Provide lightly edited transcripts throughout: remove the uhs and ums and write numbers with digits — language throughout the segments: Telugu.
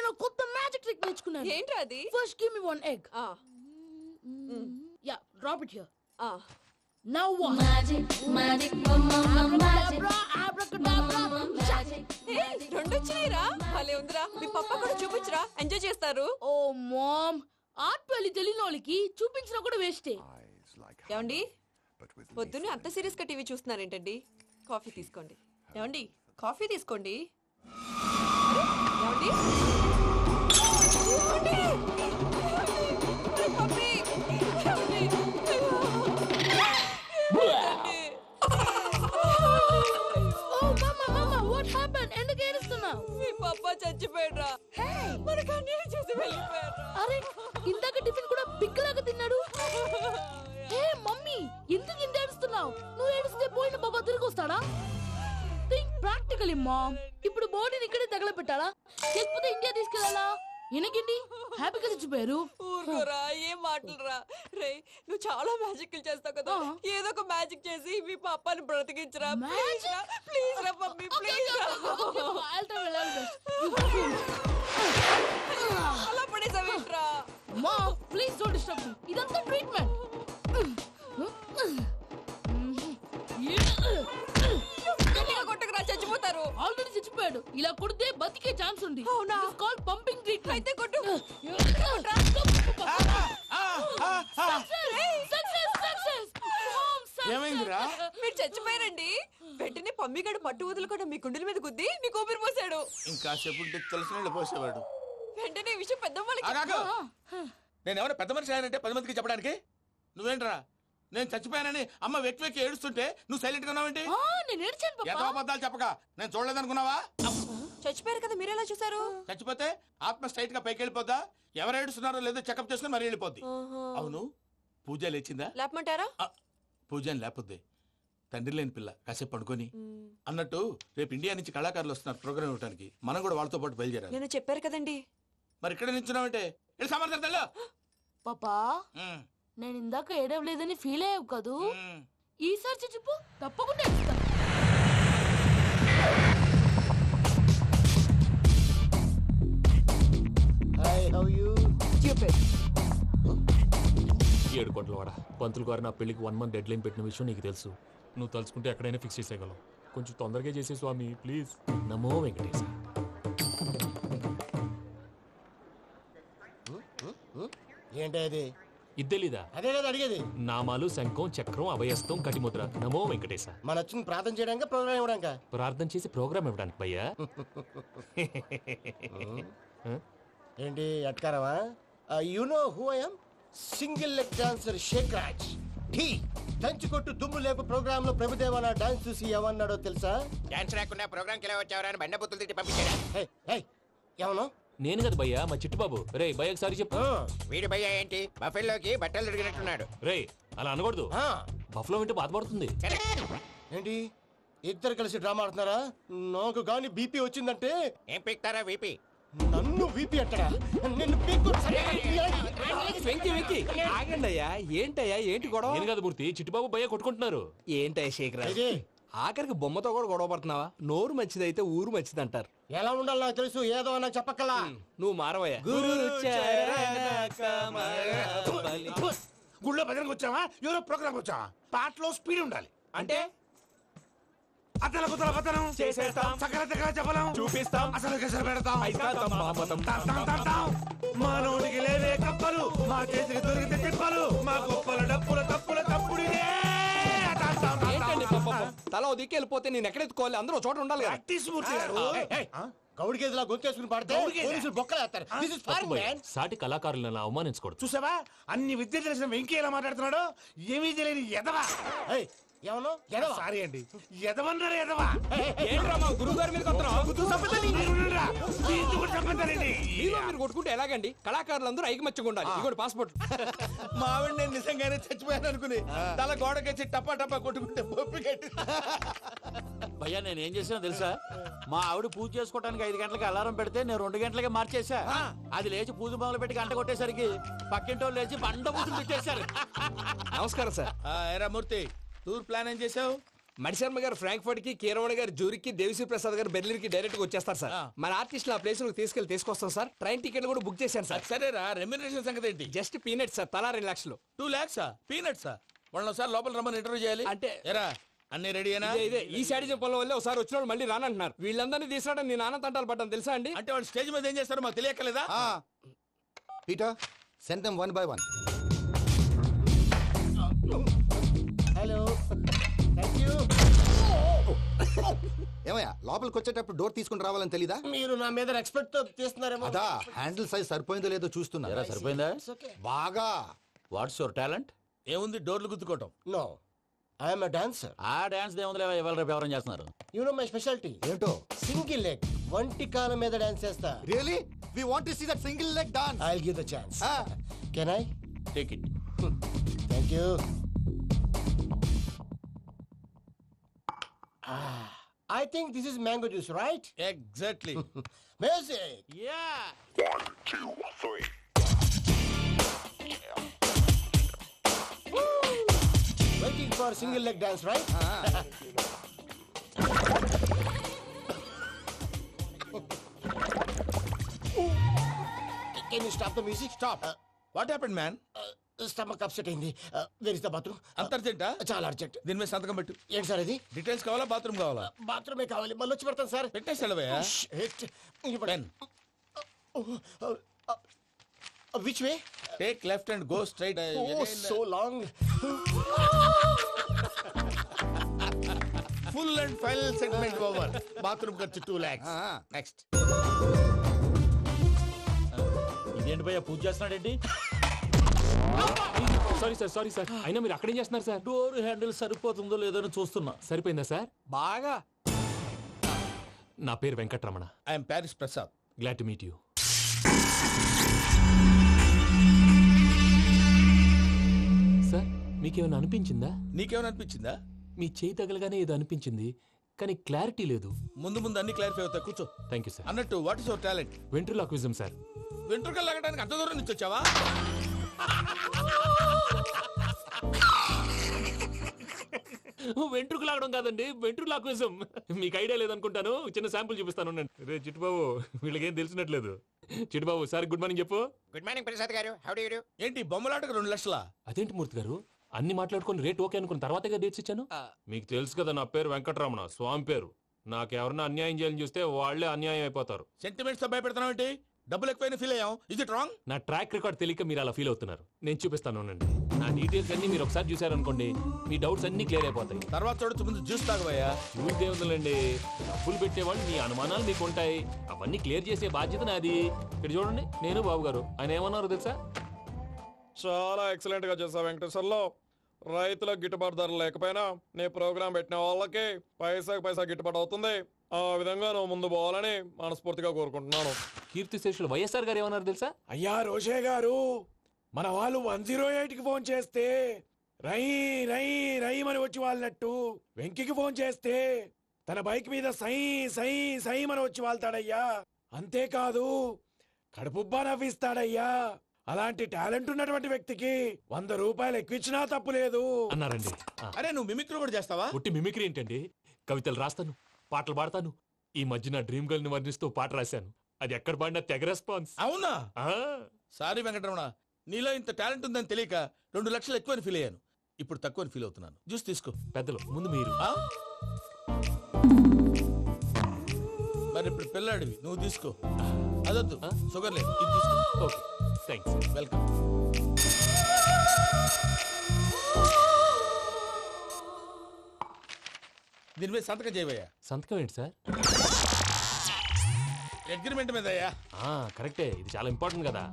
నేను కొత్త మ్యాజిక్ ట్రిక్ నేర్చుకున్నాను. ఏంట్రా అది? First give me one egg. Yeah, drop it here. Now what? Magic, mama, magic. రెండు వచ్చినాయిరా. భలే ఉందిరా. మీ పప్ప కూడా చూపించరా, ఎంజాయ్ చేస్తారు. ఓ మామ్, ఆర్ట్ పెళ్లి తెలియని వాళ్ళకి చూపించినా కూడా వేస్టే. ఏమండి, పొద్దున్నే అంత సీరియస్ గా టీవీ చూస్తున్నారేంటండి? కాఫీ తీసుకోండి. ఏమండి, కాఫీ తీసుకోండి. ఏమండి? ఏమండి? ఏమండి? పప్పీ! ఏమండి? ఓ మమ్మా, వాట్ హ్యాపెండ్? ఎందుకు ఏడుస్తున్నావు? మీ పప్ప చచ్చిపోయాడురా. మనకు అన్యాయం చేసి వెళ్ళిపోయాడురా. అరే, ఇందాక టిఫిన్ కూడా పిక్కలాగా తిన్నాడు. హే మమ్మీ, ఎందుకు ఇంత ఏడుస్తున్నావు? నువ్వు ఏడిస్తే పోయిన బాబా తిరిగి వస్తాడా? Think practically mom. ఇప్పుడు బాడీని ఇక్కడే తగలబెట్టాలా, లేకపోతే ఇండియా తీసుకెళ్ళాలా? ఎనకండి హ్యాపీగా చచ్చిపోయారు. ఊరుకోరా, ఏం మాటలురా. రే, నువ్వు చాలా మ్యాజిక్ చేస్తావు కదా, ఏదో ఒక మ్యాజిక్ చేసి మీ పాపాని బ్రతికించరా. ప్లీజ్ రా మమ్మీ, ప్లీజ్. అలా పడేసావేంట్రా? Mom please don't disturb me. ఇదంతా ట్రీట్మెంట్. గట్టిగా కొట్టకురా, చచ్చిపోతారు. ఆల్రెడీ చచ్చిపోయాడు. ఇలా కొడితే బతికే ఛాన్స్ ఉంది. అవునా? Call pumping treatment. అయితే కొట్టు. ఏమైందిరా? మీరు చచ్చిపోయారండి. వెంటనే పమ్మిగాడు మట్టు వదులుకుండా మీ గుండెల మీద గుద్ది మీకు ఊపిరి పోసాడు. ఇంకా చెప్పు తెలిసిన పోసేవాడు. వెంటనే ఈ విషయం పెద్దమ్మకి. నేను ఎవరైనా పెద్ద మనిషి ఆయనంటే 10 మందికి చెప్పడానికి. నువ్వేంట్రా, నేను చచ్చిపోయానని అమ్మ వెక్కి వెక్కి ఏడుస్తుంటే నువ్వు సైలెంట్ గా ఉన్నావేంటి? నేను ఏడ్చాను ఎంత పాపా. అబద్ధాలు చెప్పక నేను చూడలేదనుకున్నావా? చచ్చిపోయారు కదా, మీరెలా చూసారు? చచ్చిపోతే ఆత్మ స్ట్రైట్ గా పైకి వెళ్ళిపోద్దా? ఎవరు ఏడుస్తున్నారో లేదో చెకప్ చేసుకుని మరి వెళ్ళిపోద్ది. అవును, పూజ లేచిందా? లేపమంటారా? పూజ అని లేకపోద్ది. తండ్రి లేని పిల్ల, కాసేపు పడుకొని. అన్నట్టు రేపు ఇండియా నుంచి కళాకారులు వస్తున్నారు ప్రోగ్రామ్ ఇవ్వడానికి. మనం కూడా వాళ్ళతో పాటు బయలుదేరాలి. నేను చెప్పారు కదండి. మరి ఇక్కడ నిల్చున్నావంటే సమర్థతలో పాపా, నేను ఇందాక ఏడవలేదని ఫీల్ అయ్యావు కదూ? ఈసారి చచ్చిపో, తప్పకుండా ఏడుస్తాను. ఏడు కోట్ల వాడ పంతులు గారు నా పెళ్లికి 1 month డెడ్ లైన్ పెట్టిన విషయం నీకు తెలుసు. నువ్వు తలుచుకుంటే ఎక్కడైనా ఫిక్స్ చేసేయగలవు. కొంచెం తొందరగా చేసే స్వామి ప్లీజ్. నమో వెంకటేశ. ఏంటి అది? ఇద్దెలీదా? అదే కదా అడిగేది. నామాలు శంఖం చక్రం అభయస్తం కటిముద్ర. నమో వెంకటేశ. మన వచ్చింది ప్రార్థన చేయడానికి, ప్రోగ్రామ్ ఇవ్వడానికి. ప్రార్థన చేసి ప్రోగ్రామ్ ఇవ్వడానికి భయ్యా. ఏంటి అట్కారమా? You know who I am? Single leg dancer Shake Raj. Dhee దంచి కొట్టు దుమ్ము లేపు ప్రోగ్రామ్ లో ప్రభుదేవ నా డాన్స్ చూసి ఏమన్నాడో తెలుసా? డాన్స్ రాకుండా ప్రోగ్రామ్ కి ఎలా వచ్చావరా అని బండ బుద్ధులు తిట్టి పంపించాడు. ఏమను? నేను కదా భయ్యా, మా చిట్టుబాబు. రే భయ్య ఒకసారి చెప్పు. వీడి భయ్య ఏంటి బఫెల్లోకి బట్టలు తిరిగినట్టున్నాడు. రే అలా అనకూడదు. బఫ్లో వింటే బాధపడుతుంది. ఏంటి ఇద్దరు కలిసి డ్రామా ఆడుతున్నారా? నాకు గాని బీపీ వచ్చిందంటే ఏం పీక్తారా వీపీ? నన్ను వీపీ అంటారా? నిన్ను పీక్కు. వెంకీ వెంకీ ఆగండి అయ్యా. ఏంటయ్యా, ఏంటి గొడవ? నేను కదా మూర్తి, చిట్టుబాబు భయ్య కొట్టుకుంటున్నారు. ఏంటయ్యా శేఖర్, ఆఖరికి బొమ్మతో కూడా గొడవ పడుతున్నావా? నోరు మంచిదైతే ఊరు మంచిది అంటారు. ఎలా ఉండాలి నాకు తెలుసు, ఏదో నాకు చెప్పక్కలా. నువ్వు మారవయ్యా. గుళ్ళో భజనకు వచ్చావా, ఎవరో ప్రోగ్రామ్ వచ్చావా? పాటలో స్పీడ్ ఉండాలి. అంటే అతల కుతల పతనం చేసేస్తాం, సకల దగ్గర చెప్పలేం, చూపిస్తాం, అసలు గసలు పెడతాం, అయితాం, బాపతం. మానవుడికి లేవే కప్పలు, మా చేతికి దొరికితే తిప్పలు, మా గొప్పల డప్పుల తప్పుల తప్పుడిదే. ఏంటండి పాపం? తల ఓ దిక్కు వెళ్ళిపోతే నేను ఎక్కడెత్తుకోవాలి? అందరూ చోట ఉండాలి కదా. మూర్తి గారు, గౌడి గేదెలా గొంతేసుకుని పాడితే పోలీసులు బొక్కలేస్తారు. This is foreign, man. సాటి కళాకారులను అవమానించకూడదు. చూసావా అన్ని విద్య తెలిసిన వెంకీ ఎలా మాట్లాడుతున్నాడు? ఏమీ తెలియని ఎదవా. ఏమను? ఎదవా? సారీ అండి, ఎదవన్నారు ఎదవా. ఏంట్రా మా గురువు గారి మీద మీలో మీరు కొట్టుకుంటే ఎలాగండి? కళాకారులందరూ ఐకమత్యంగా ఉండాలి. ఇదిగోండి పాస్పోర్ట్. మా ఆవిడ నేను నిజంగానే చచ్చిపోయాను అనుకుని తల గోడకొచ్చి టపా టపా కొట్టుకుంటే పొప్పి కట్టి. భయ్యా నేనేం చేసినా తెలుసా? మా ఆవిడ పూజ చేసుకోవడానికి 5 గంటలకి అలారం పెడితే నేను 2 గంటలకే మార్చేసా. అది లేచి పూజ మొదలు పెట్టి గంట కొట్టేసరికి పక్కింటోళ్ళు లేచి బండ పూజలు పెట్టేశారు. నమస్కారం సార్. ఏరా మూర్తి, టూర్ ప్లాన్ ఏం చేసావు? మణిశర్మ గారు ఫ్రాంక్ఫర్ట్ కి, కీరవాణి గారు జూరిక్ కి, దేవిశ్రీ ప్రసాద్ గారు బెర్లిన్ కి డైరెక్ట్ గా వచ్చేస్తారు సార్. మన ఆర్టిస్ట్ ఆ ప్లేస్ తీసుకొస్తాం సార్. ట్రైన్ టికెట్ కూడా బుక్ చేశాను సార్. సరేరా, రెమ్యూనరేషన్ సంగతి ఏంటి? జస్ట్ పీనట్ సార్, తలా 2 లక్షలు. 2 lakhs పీనట్సా? వాళ్ళని ఒకసారి లోపల రమ్మని ఇంటర్వ్యూ చేయాలి. అంటే ఎరా అన్ని రెడీ అయినా? ఇదే ఈ శాడిజం పనుల వల్లే ఒకసారి వచ్చిన వాళ్ళు మళ్ళీ రానంటున్నారు. వీళ్ళందరినీ తీసుకురావడం నేను నాన్న తంటాలు పడ్డాను తెలుసా అండి. అంటే వాళ్ళు స్టేజ్ మీద ఏం చేస్తారో మాకు తెలియక్కలేదా? Peter send them 1 by 1. Hello, thank you. ఏమయ్యా లోపలికి వచ్చేటప్పుడు డోర్ తీసుకుని రావాలని తెలీదా? మీరు నా మీద ఎక్స్పెక్ట్ తో తీస్తున్నారేమో. అదా హ్యాండిల్ సైజ్ సరిపోయిందో లేదో చూస్తున్నా. ఎరా సరిపోయిందా? బాగా. What's your talent? ఏముంది, డోర్లు గుద్దుకోవటం. No, I'm a dancer. ఆ డాన్స్ దేవుందిలే, ఇవాళ రేపు ఎవరైనా చేస్తున్నారు. You know my speciality. ఏంటో? సింగిల్ లెగ్, వంటి కాలం మీద డాన్స్ చేస్తా. Really we want to see that single leg dance. I will give the chance. Can I? Take it. Thank you. I think this is mango juice, right? Exactly. Music. Yeah. Waiting for single leg dance, right? Can you stop the music? Stop. What happened man? Stomach upset అయింది. Where is the bathroom? అంత అర్జెంటా? చాలా అర్జెంట్. దీని మీద సంతకం పెట్టు. ఏంటి సార్ ఇది? డీటెయిల్స్ కావాలా, బాత్రూమ్ కావాలా? బాత్రూమే కావాలి, మళ్ళీ వచ్చి పెడతాను సార్. పెట్టేసి వెళ్ళవయ్యా. Pen. Which way? Take left and go straight. Oh, so long. Full and final segment over. Bathroom ఖర్చు 2 lakhs. నెక్స్ట్. ఇదేంటి భయ్యా, పూజ చేస్తున్నాడేంటి? Sorry sir. అయినా మీరు అక్కడేం చేస్తున్నారు సార్? డోర్ హ్యాండిల్ సరిపోతుందో లేదో అని చూస్తున్నా. సరిపోయిందా సార్? బాగా. నా పేరు Venkatramana. I'm Paris Prasad. Glad to meet you. Sir, మీకేమైనా అనిపించిందా? నీకేమైనా అనిపించిందా? మీ చేయి తగలగానే ఏదో అనిపించింది, కానీ క్లారిటీ లేదు. ముందు ముందు అన్ని క్లారిఫై అవుతాయి, కూర్చో. Thank you sir. అన్నట్టు what is your talent? Ventriloquism sir. వెంట్రుకలు లాగడానికి అంత దూరం నుంచి వచ్చావా? వెంట్రుకు లాగడం కాదండి, వెంట్రులాక్విజం. మీకు ఐడియా లేదనుకుంటాను, చిన్న శాంపుల్ చూపిస్తాను. రే చిట్టుబాబు, వీళ్ళకేం తెలిసినట్లేదు. చిట్టుబాబు సార్ గుడ్ మార్నింగ్ చెప్పు. Good morning Prasad garu. How do you do? ఏంటి బొమ్మలాటకు 2 లక్షలా? అదేంటి మూర్తి గారు, అన్ని మాట్లాడుకొని రేట్ ఓకే అనుకున్న తర్వాతగా డేట్స్ ఇచ్చాను. మీకు తెలుసు కదా నా పేరు వెంకటరమణ, స్వామి పేరు. నాకెవరన్నా అన్యాయం చేయాలని చూస్తే వాళ్లే అన్యాయం అయిపోతారు. సెంటిమెంట్స్ తో భయపెడతావు ఏంటి? డబ్బులు ఎక్కువైనా ఫీల్ అయ్యాం. ఇది రాంగ్. నా ట్రాక్ రికార్డ్ తెలియక మీరు అలా ఫీల్ అవుతున్నారు. నేను చూపిస్తాను ఉండండి. నా డీటెయిల్స్ అన్ని మీరు ఒకసారి చూసారనుకోండి, మీ డౌట్స్ అన్ని క్లియర్ అయిపోతాయి. తర్వాత చూడొచ్చు, ముందు జ్యూస్ తాగబోయా. చూస్తే ఉందండి, డబ్బులు పెట్టేవాళ్ళు మీ అనుమానాలు మీకు ఉంటాయి, అవన్నీ క్లియర్ చేసే బాధ్యత నాది. ఇక్కడ చూడండి, నేను బాబు గారు. ఆయన ఏమన్నారో తెలుసా? చాలా ఎక్సలెంట్ గా చేసావు వెంకటేశ్వర్లో. రైతులకు గిట్టుబాటు ధరలు లేకపోయినా నీ ప్రోగ్రాం పెట్టిన వాళ్ళకి పైసాకి పైసా గిట్టుబాటు అవుతుంది. ఆ విధంగా నువ్వు ముందు పోవాలని మనస్ఫూర్తిగా కోరుకుంటున్నాను. కీర్తి శేషులు వైఎస్ఆర్ గారు ఏమన్నారు తెలుసా? అయ్యా రోషే గారు, మన వాళ్ళు 108కి ఫోన్ చేస్తే రై రై రై అని వచ్చి వాళ్ళనట్టు, వెంకికి ఫోన్ చేస్తే తన బైక్ మీద సై సై సై అని వచ్చి వాళ్తాడయ్యా. అంతేకాదు కడుపుబ్బా నవ్విస్తాడయ్యా. అలాంటి టాలెంట్ ఉన్నటువంటి వ్యక్తికి 100 రూపాయలు ఎక్కువిచ్చినా తప్పు లేదు అన్నారండి. అరే నువ్వు మిమిక్రీ కూడా చేస్తావా? పుట్టి మిమిక్రీ ఏంటండి? కవితలు రాస్తాను, పాటలు పాడతాను. ఈ మధ్య నా డ్రీమ్ గర్ల్ ని వర్ణిస్తూ పాట రాశాను. అది ఎక్కడ పాడినా తెగ రెస్పాన్స్. అవునా? సారీ వెంకటరమణ, నీలో ఇంత టాలెంట్ ఉందని తెలియక 2 లక్షలు ఎక్కువని ఫీల్ అయ్యాను. ఇప్పుడు తక్కువని ఫీల్ అవుతున్నాను. జ్యూస్ తీసుకో. పెద్దలు ముందు మీరు. మరి ఇప్పుడు పిల్లాడివి, నువ్వు తీసుకో. అదొద్దు, షుగర్ లేదు, ఇది తీసుకో. Okay, thanks. వెల్కమ్. దీని మీద సంతకం చేయవయ్యా. సంతకం ఏంటి సార్? అగ్రిమెంట్ మీద అయ్యా. కరెక్టే, ఇది చాలా ఇంపార్టెంట్ కదా.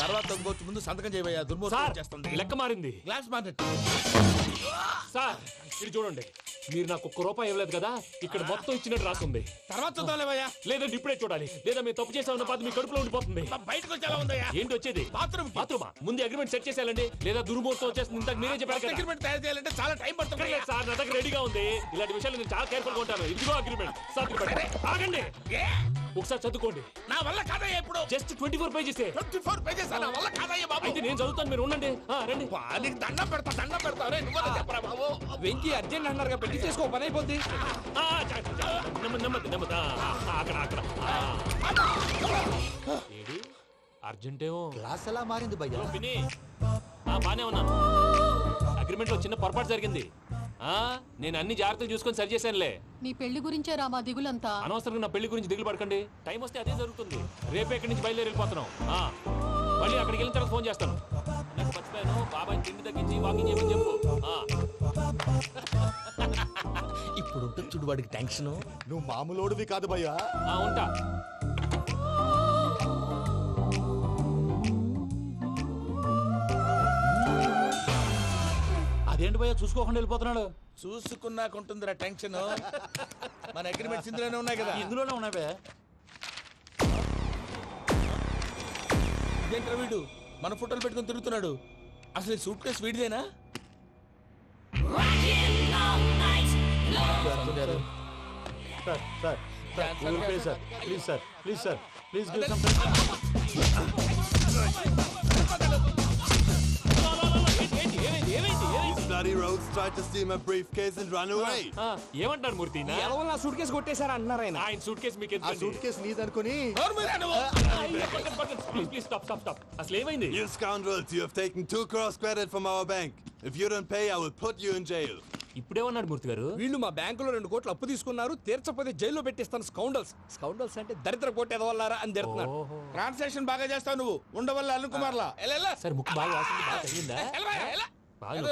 తర్వాత ఇంకొచ్చి ముందు సంతకం చేయవయ్యా. దుర్మోహం చేస్తుంది. లెక్క మారింది. గ్లాస్ మారినట్టు. సార్ ఇది చూడండి, మీరు నాకు 1 రూపాయి ఇవ్వలేదు కదా, ఇక్కడ మొత్తం ఇచ్చినట్టు రాస్తుంది. తర్వాత చూద్దాంలేవయ్యా. లేదంటే ఇప్పుడే చూడాలి, లేదా మీరు తప్పు చేసామన్న బాధ మీ కడుపులో ఉండిపోతుంది. బయటకు వచ్చేలా ఉందయ్యా. ఏంటి వచ్చేది? బాత్రూమా? ముందు అగ్రిమెంట్ సెట్ చేసేయాలండి, లేదా దుర్మూర్తం వచ్చేస్తుంది. ఇంతకు మీరే చెప్పారు కదా. అగ్రిమెంట్ తయారు చేయాలంటే చాలా టైం పడుతుంది సార్. నా దగ్గర రెడీగా ఉంది. ఇలాంటి విషయాలు నేను చాలా కేర్ఫుల్ గా ఉంటాను. ఇదిగో అగ్రిమెంట్. సార్ ఆగండి. ఒకసారి చదువుకోండి. నా వల్ల కాదయ్యా ఇప్పుడు. Just 24 pages. 24 pages నా వల్ల కాదయ్యా బాబు. అయితే నేను చదువుతాను, మీరు ఉండండి. రండి. నీకు దండం పెడతా రే నువ్వు చెప్పరా బాబు. వెంకీ అర్జెంట్ అన్నారుగా పెళ్లి చేసుకో పని అయిపోద్ది. నెమ్మది. అక్కడ ఏడి అర్జెంటేమో. క్లాస్ ఎలా మారింది భయ్యా? పిన్ని బానే ఉన్నాను. అగ్రిమెంట్ లో చిన్న పొరపాటు జరిగింది. నేను అన్ని జాగ్రత్తలు చూసుకొని సరి చేశానులే. నీ పెళ్లి గురించే రా మా దిగులంతా. అనవసరంగా నా పెళ్లి గురించి దిగులు పడకండి. టైం వస్తే అదే జరుగుతుంది. రేపే ఇక్కడి నుంచి బయలుదేరి వెళ్ళిపోతున్నాం. మళ్ళీ అక్కడికి వెళ్ళిన తర్వాత ఫోన్ చేస్తాను. నాకు మర్చిపోయాను, బాబాయ్ తిండి తగ్గించి వాకింగ్ చేయమని చెప్పు. ఇప్పుడు ఉంటుంది చూడు వాడికి టెన్షన్. నువ్వు మామూలోడివి కాదు భయ్యా. ఉంటా. అదేంటి భయ్యా చూసుకోకుండా వెళ్ళిపోతున్నాడు? చూసుకున్నాకుంటుందిరా టెన్షన్. మన అగ్రిమెంట్స్ ఇందులోనే ఉన్నాయి కదా. ఇందులోనే ఉన్నాయి భయ్యా. ఇదేంట్రా వీడు మన ఫోటోలు పెట్టుకొని తిరుగుతున్నాడు. అసలు సూట్ కేసు వీడిదేనా? ప్లీజ్ ఏమంటారు మూర్తి? ఎలా సూట్ కేసు కొట్టేశారా అంటున్నారు ఆయన. ఆయన సూట్ కేసు మీకు ఆ సూట్ కేసు నీదనుకుని ప్లీజ్ స్టాప్. అసలు ఏమైంది? You scoundrels, you have taken 2 crores credit from our bank. If you don't pay, I will put you in jail. ఇప్పుడేమన్నాడు మూర్తి గారు? వీళ్ళు మా బ్యాంకులో 2 కోట్లు అప్పు తీసుకున్నారు, తీర్చపోతే జైల్లో పెట్టిస్తాను. స్కౌండల్స్ అంటే దరిద్ర కొట్టేదవల్లారా అని తిడుతున్నారు. ట్రాన్సాక్షన్ బాగా చేస్తావు నువ్వు. ఉండవల్ల అల్లు కుమార్లా సరే ముక్కు బాగా వాసింది, బాగా తగిలిందా?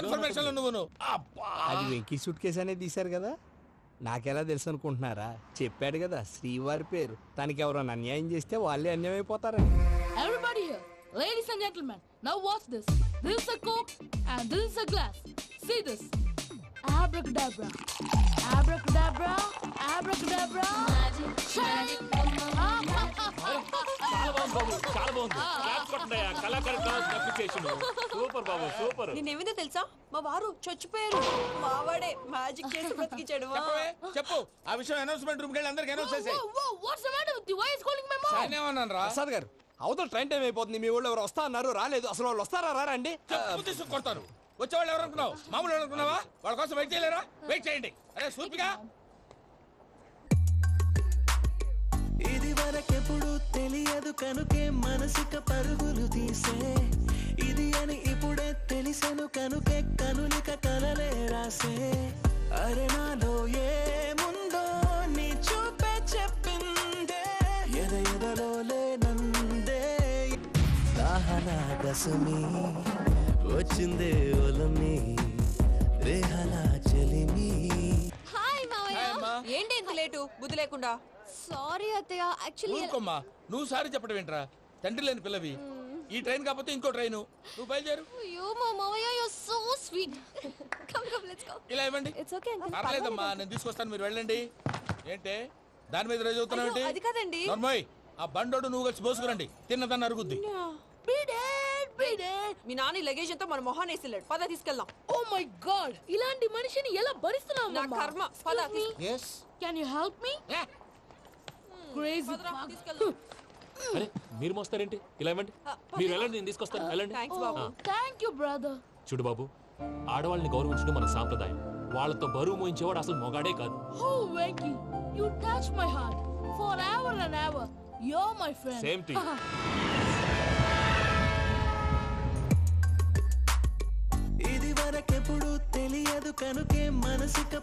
ఇన్ఫర్మేషన్ నువ్వు. అది వెంకీ సూట్ కేసు అనేది తీశారు కదా, నాకెలా తెలుసు అనుకుంటున్నారా? చెప్పాడు కదా శ్రీవారి పేరు. తనకి ఎవరైనా అన్యాయం చేస్తే వాళ్ళే అన్యాయం అయిపోతారని. Everybody here, ladies and gentlemen, now watch this. This is a coke and this is a glass. See this. Abracadabra. Abracadabra. Abracadabra. చాలా బాగుంది. కళాకారు అప్లికేషన్ సూపర్ బాబు, సూపర్. నేనేమిందో తెలుసా, మా వారు చచ్చిపోయారు. మావాడే మ్యాజిక్ చేసి బ్రతికించాడు. చెప్పు ఆ విషయం. అనౌన్స్మెంట్ రూమ్ కెళ్ళి అందరికి అనౌన్స్ చేసేయ్. What's the matter with you? Why is calling my mom? నేనేమన్నాను రా? ప్రసాద్ గారు, అవతల ట్రైన్ టైం అయిపోతుంది. మీ వాళ్ళు ఎవరు వస్తా అన్నారు, రాలేదు. అసలు వాళ్ళు వస్తారా రారా అండి? తీసుకు కొడతారు. వచ్చేవాళ్ళు ఎవరు అనుకున్నావు? మామూలు అనుకున్నావా? వాళ్ళ కోసం వెయిట్ చేయలేరా? వెయిట్ చేయండి. అరే సూపిగా. ఇది వరకెప్పుడు తెలియదు కనుకే మనసుక పరుగులు తీసే, ఇది అని ఇప్పుడే తెలిసెను కనుకే కనులిక కలలే రాసే. అరే నాలో ఏముందో నీ చూపే చెప్పిందే, ఎదలో లేనందే. దాహనా దశమి వచ్చిందే ఒలమి, రేహలా చెలిమి. హాయ్ మావయ్య. ఏంటి ఇంత లేటు? బుద్ధి లేకుండా. సారీ అత్తయ్య, యాక్చువల్లీ ఊరుకోమ్మా. నువ్వు సారీ చెప్పడం ఏంట్రా? తండ్రి లేని పిల్లవి. ఈ ట్రైన్ కాకపోతే ఇంకో ట్రైన్. నువ్వు బయలుదేరు. అయ్యో మా మావయ్య, you are so sweet. Come let's go. ఇలా ఇవ్వండి. It's okay uncle. పర్లేదమ్మా, నేను తీసుకొస్తాను, మీరు వెళ్ళండి. ఏంటే దాని మీద రోజు అవుతున్నావు ఏంటి? అది కాదండి. నర్మోయ్, ఆ బండోడు నువ్వు కలిసి పోసుకురండి. తిన్నదాన్ని అరుగుద్ది. మీ నాని లగేజ్ అంతా మన మొహాన్ వేసిల్లాడు. పద తీసుకెళ్దాం. Oh my God! ఇలాంటి మనిషిని ఎలా భరిస్తున్నావు? నా కర్మ. పద yes Can you help me? Crazy. తీసుకెళ్దాం. అరే మీరు మోస్తారేంటి? ఇలా ఇవ్వండి. మీరు వెళ్ళండి, నేను తీసుకొస్తాను. వెళ్ళండి. Thanks Babu. Thank you, brother. చూడు బాబు, ఆడవాళ్ళని గౌరవించడం మన సాంప్రదాయం. వాళ్ళతో బరువు మోయించేవాడు అసలు మొగాడే కాదు. Oh, Venky, you touch my heart forever and ever. You're my friend. Same to you. ఇది వరకెప్పుడు తెలియదు కనుకే మనసుక